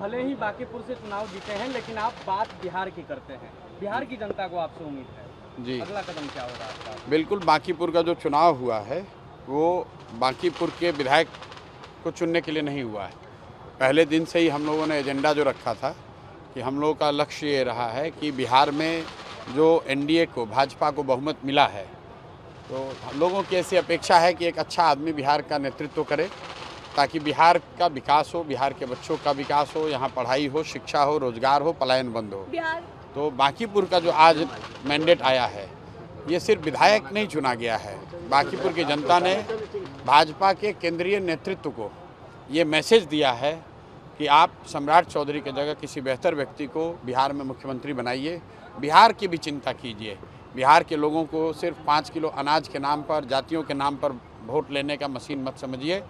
भले ही बांकीपुर से चुनाव जीते हैं, लेकिन आप बात बिहार की करते हैं। बिहार की जनता को आपसे उम्मीद है जी, अगला कदम क्या होगा आपका? बिल्कुल। बांकीपुर का जो चुनाव हुआ है वो बांकीपुर के विधायक को चुनने के लिए नहीं हुआ है। पहले दिन से ही हम लोगों ने एजेंडा जो रखा था कि हम लोगों का लक्ष्य ये रहा है कि बिहार में जो एनडीए को, भाजपा को बहुमत मिला है, तो हम लोगों की ऐसी अपेक्षा है कि एक अच्छा आदमी बिहार का नेतृत्व करे, ताकि बिहार का विकास हो, बिहार के बच्चों का विकास हो, यहाँ पढ़ाई हो, शिक्षा हो, रोजगार हो, पलायन बंद हो। तो बांकीपुर का जो आज मैंडेट आया है, ये सिर्फ विधायक नहीं चुना गया है। बांकीपुर की जनता ने भाजपा के केंद्रीय नेतृत्व को ये मैसेज दिया है कि आप सम्राट चौधरी की जगह किसी बेहतर व्यक्ति को बिहार में मुख्यमंत्री बनाइए, बिहार की भी चिंता कीजिए। बिहार के लोगों को सिर्फ 5 किलो अनाज के नाम पर, जातियों के नाम पर वोट लेने का मशीन मत समझिए।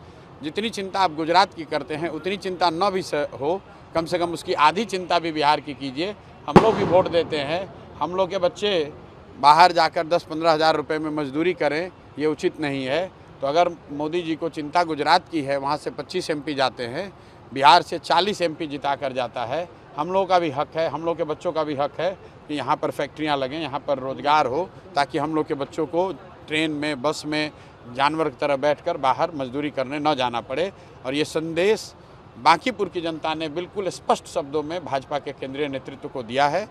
जितनी चिंता आप गुजरात की करते हैं, उतनी चिंता न भी हो, कम से कम उसकी आधी चिंता भी बिहार की कीजिए। हम लोग भी वोट देते हैं, हम लोग के बच्चे बाहर जाकर 10-15 हज़ार रुपये में मजदूरी करें, ये उचित नहीं है। तो अगर मोदी जी को चिंता गुजरात की है, वहाँ से 25 एमपी जाते हैं, बिहार से 40 एमपी जिता कर जाता है। हम लोगों का भी हक है, हम लोग के बच्चों का भी हक है कि यहाँ पर फैक्ट्रियाँ लगें, यहाँ पर रोज़गार हो, ताकि हम लोग के बच्चों को ट्रेन में, बस में जानवर की तरह बैठकर बाहर मजदूरी करने न जाना पड़े। और ये संदेश बांकीपुर की जनता ने बिल्कुल स्पष्ट शब्दों में भाजपा के केंद्रीय नेतृत्व को दिया है।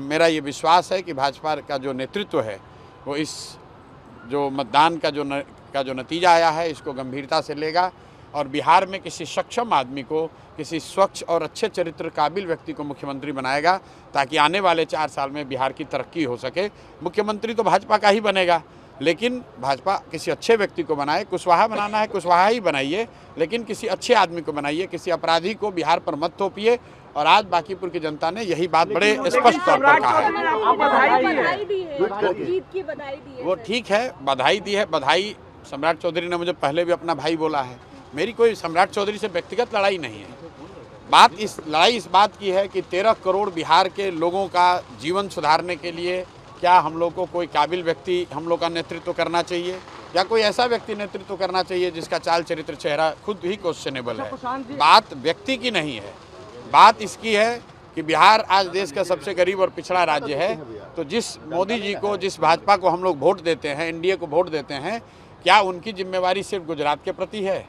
मेरा ये विश्वास है कि भाजपा का जो नेतृत्व है वो इस जो मतदान का जो नतीजा आया है, इसको गंभीरता से लेगा और बिहार में किसी सक्षम आदमी को, किसी स्वच्छ और अच्छे चरित्र काबिल व्यक्ति को मुख्यमंत्री बनाएगा, ताकि आने वाले 4 साल में बिहार की तरक्की हो सके। मुख्यमंत्री तो भाजपा का ही बनेगा, लेकिन भाजपा किसी अच्छे व्यक्ति को बनाए। कुशवाहा बनाना है, कुशवाहा ही बनाइए, लेकिन किसी अच्छे आदमी को बनाइए, किसी अपराधी को बिहार पर मत थोपिए। और आज बांकीपुर की जनता ने यही बात बड़े स्पष्ट तौर पर कहा है। वो ठीक है, बधाई दी है। बधाई सम्राट चौधरी ने मुझे पहले भी अपना भाई बोला है। मेरी कोई सम्राट चौधरी से व्यक्तिगत लड़ाई नहीं है। लड़ाई इस बात की है कि 13 करोड़ बिहार के लोगों का जीवन सुधारने के लिए क्या हम लोग को कोई काबिल व्यक्ति हम लोग का नेतृत्व करना चाहिए, या कोई ऐसा व्यक्ति नेतृत्व करना चाहिए जिसका चाल चरित्र, चेहरा खुद ही क्वेश्चनेबल है। बात व्यक्ति की नहीं है, बात इसकी है कि बिहार आज देश का सबसे गरीब और पिछड़ा राज्य है। तो जिस मोदी जी को, जिस भाजपा को हम लोग वोट देते हैं, एनडीए को वोट देते हैं, क्या उनकी जिम्मेवारी सिर्फ गुजरात के प्रति है?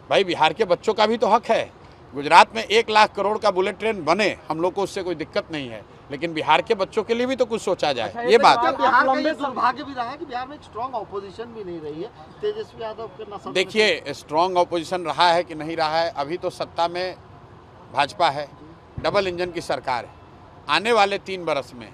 भाई, बिहार के बच्चों का भी तो हक है। गुजरात में 1 लाख करोड़ का बुलेट ट्रेन बने, हम लोग को उससे कोई दिक्कत नहीं है, लेकिन बिहार के बच्चों के लिए भी तो कुछ सोचा जाए। ये बात है। बिहार का ये दुर्भाग्य भी रहा है कि बिहार में एक स्ट्रांग ऑपोजिशन भी नहीं रही है। तेजस्वी यादव के देखिए, स्ट्रांग ऑपोजिशन रहा है कि नहीं रहा है, अभी तो सत्ता में भाजपा है, डबल इंजन की सरकार है। आने वाले 3 बरस में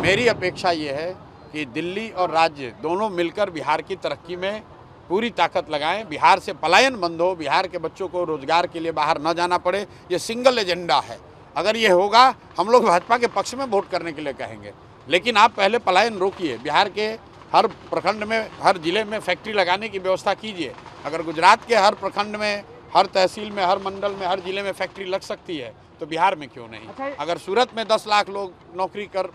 मेरी अपेक्षा ये है कि दिल्ली और राज्य दोनों मिलकर बिहार की तरक्की में पूरी ताकत लगाएं, बिहार से पलायन बंद हो, बिहार के बच्चों को रोजगार के लिए बाहर न जाना पड़े। ये सिंगल एजेंडा है। अगर ये होगा, हम लोग भाजपा के पक्ष में वोट करने के लिए कहेंगे, लेकिन आप पहले पलायन रोकिए। बिहार के हर प्रखंड में, हर जिले में फैक्ट्री लगाने की व्यवस्था कीजिए। अगर गुजरात के हर प्रखंड में, हर तहसील में, हर मंडल में, हर जिले में फैक्ट्री लग सकती है, तो बिहार में क्यों नहीं? अगर सूरत में 10 लाख लोग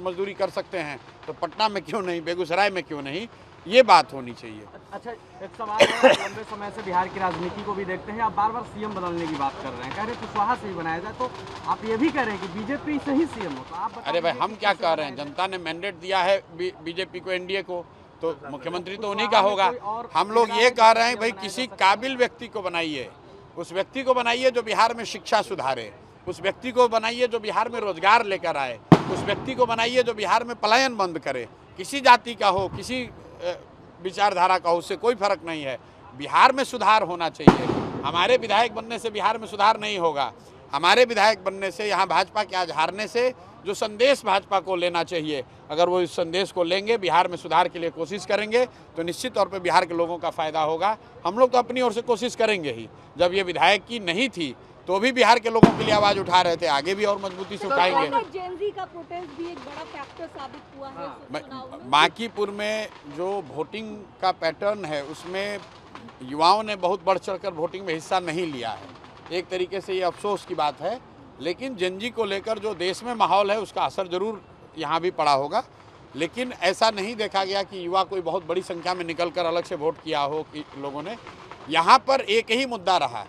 मजदूरी कर सकते हैं, तो पटना में क्यों नहीं, बेगूसराय में क्यों नहीं? ये बात होनी चाहिए। अच्छा, एक सवाल है, लंबे समय से बिहार की राजनीति को भी देखते हैं, आप बार-बार सीएम बदलने की बात कर रहे हैं, कह रहे हैं कुशवाहा से ही बनाया जाए, तो आप ये भी कह रहे हैं कि बीजेपी से ही सीएम हो, तो आप अरे भाई, हम क्या कह रहे हैं? जनता ने मैंडेट दिया है बीजेपी को, एनडीए को, तो मुख्यमंत्री तो उन्हीं का होगा। हम लोग ये कह रहे हैं भाई, किसी काबिल व्यक्ति को बनाइए, उस व्यक्ति को बनाइए जो बिहार में शिक्षा सुधारे, उस व्यक्ति को बनाइए जो बिहार में रोजगार लेकर आए, उस व्यक्ति को बनाइए जो बिहार में पलायन बंद करे। किसी जाति का हो, किसी विचारधारा का हो, उससे कोई फर्क नहीं है। बिहार में सुधार होना चाहिए। हमारे विधायक बनने से बिहार में सुधार नहीं होगा। हमारे विधायक बनने से, यहाँ भाजपा के आज हारने से जो संदेश भाजपा को लेना चाहिए, अगर वो इस संदेश को लेंगे, बिहार में सुधार के लिए कोशिश करेंगे, तो निश्चित तौर पे बिहार के लोगों का फायदा होगा। हम लोग तो अपनी ओर से कोशिश करेंगे ही। जब ये विधायक की नहीं थी तो भी बिहार के लोगों के लिए आवाज उठा रहे थे, आगे भी और मजबूती से उठाएंगे। जेनजी का प्रोटेस्ट भी एक बड़ा फैक्टर साबित हुआ है। बांकीपुर में जो वोटिंग का पैटर्न है, उसमें युवाओं ने बहुत बढ़ चढ़कर वोटिंग में हिस्सा नहीं लिया है। एक तरीके से ये अफसोस की बात है, लेकिन जेनजी को लेकर जो देश में माहौल है, उसका असर जरूर यहाँ भी पड़ा होगा। लेकिन ऐसा नहीं देखा गया कि युवा कोई बहुत बड़ी संख्या में निकलकर अलग से वोट किया हो कि लोगों ने। यहाँ पर एक ही मुद्दा रहा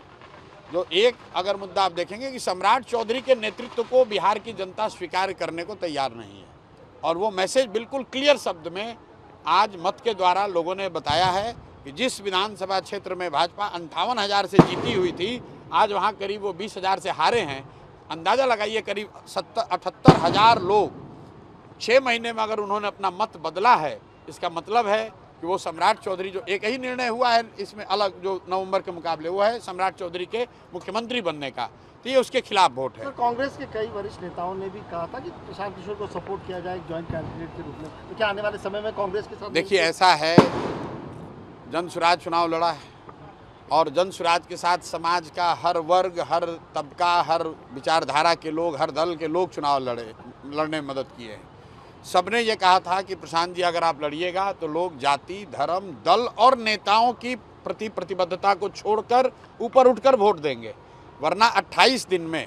जो एक अगर मुद्दा आप देखेंगे कि सम्राट चौधरी के नेतृत्व को बिहार की जनता स्वीकार करने को तैयार नहीं है, और वो मैसेज बिल्कुल क्लियर शब्द में आज मत के द्वारा लोगों ने बताया है कि जिस विधानसभा क्षेत्र में भाजपा 58,000 से जीती हुई थी, आज वहाँ करीब वो 20,000 से हारे हैं। अंदाज़ा लगाइए, करीब 78,000 लोग 6 महीने में अगर उन्होंने अपना मत बदला है, इसका मतलब है कि वो सम्राट चौधरी, जो एक ही निर्णय हुआ है इसमें अलग जो नवंबर के मुकाबले हुआ है सम्राट चौधरी के मुख्यमंत्री बनने का, तो ये उसके खिलाफ वोट है। तो कांग्रेस के कई वरिष्ठ नेताओं ने भी कहा था कि प्रशांत किशोर को सपोर्ट किया जाए जॉइंट कैंडिडेट के रूप में, तो क्या आने वाले समय में कांग्रेस के साथ? देखिए, ऐसा है, जन स्वराज चुनाव लड़ा है और जन स्वराज के साथ समाज का हर वर्ग, हर तबका, हर विचारधारा के लोग, हर दल के लोग चुनाव लड़ने में मदद किए हैं। सबने ये कहा था कि प्रशांत जी अगर आप लड़िएगा तो लोग जाति, धर्म, दल और नेताओं की प्रति प्रतिबद्धता को छोड़कर ऊपर उठकर वोट देंगे, वरना 28 दिन में,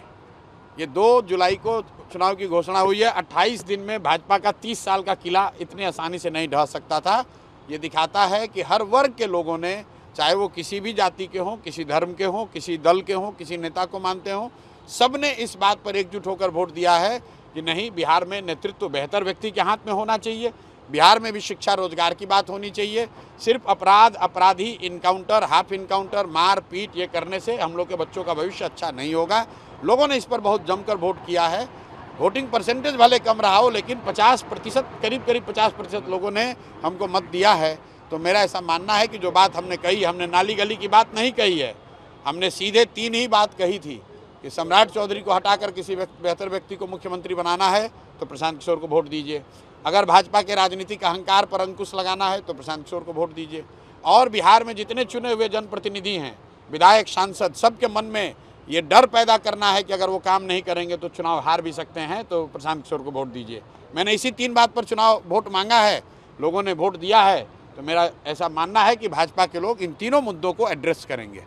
ये 2 जुलाई को चुनाव की घोषणा हुई है, 28 दिन में भाजपा का 30 साल का किला इतनी आसानी से नहीं ढह सकता था। ये दिखाता है कि हर वर्ग के लोगों ने, चाहे वो किसी भी जाति के हों, किसी धर्म के हों, किसी दल के हों, किसी नेता को मानते हों, सब ने इस बात पर एकजुट होकर वोट दिया है कि नहीं, बिहार में नेतृत्व बेहतर व्यक्ति के हाथ में होना चाहिए, बिहार में भी शिक्षा रोजगार की बात होनी चाहिए। सिर्फ अपराध, अपराधी, इनकाउंटर, हाफ इनकाउंटर, मार पीट ये करने से हम लोग के बच्चों का भविष्य अच्छा नहीं होगा। लोगों ने इस पर बहुत जमकर वोट किया है। वोटिंग परसेंटेज भले कम रहा हो, लेकिन 50%, करीब 50% लोगों ने हमको मत दिया है। तो मेरा ऐसा मानना है कि जो बात हमने कही, हमने नाली गली की बात नहीं कही है, हमने सीधे 3 ही बात कही थी कि सम्राट चौधरी को हटाकर किसी बेहतर व्यक्ति को मुख्यमंत्री बनाना है तो प्रशांत किशोर को वोट दीजिए। अगर भाजपा के राजनीतिक अहंकार पर अंकुश लगाना है तो प्रशांत किशोर को वोट दीजिए। और बिहार में जितने चुने हुए जनप्रतिनिधि हैं, विधायक, सांसद, सबके मन में ये डर पैदा करना है कि अगर वो काम नहीं करेंगे तो चुनाव हार भी सकते हैं, तो प्रशांत किशोर को वोट दीजिए। मैंने इसी 3 बात पर चुनाव वोट मांगा है, लोगों ने वोट दिया है। तो मेरा ऐसा मानना है कि भाजपा के लोग इन तीनों मुद्दों को एड्रेस करेंगे।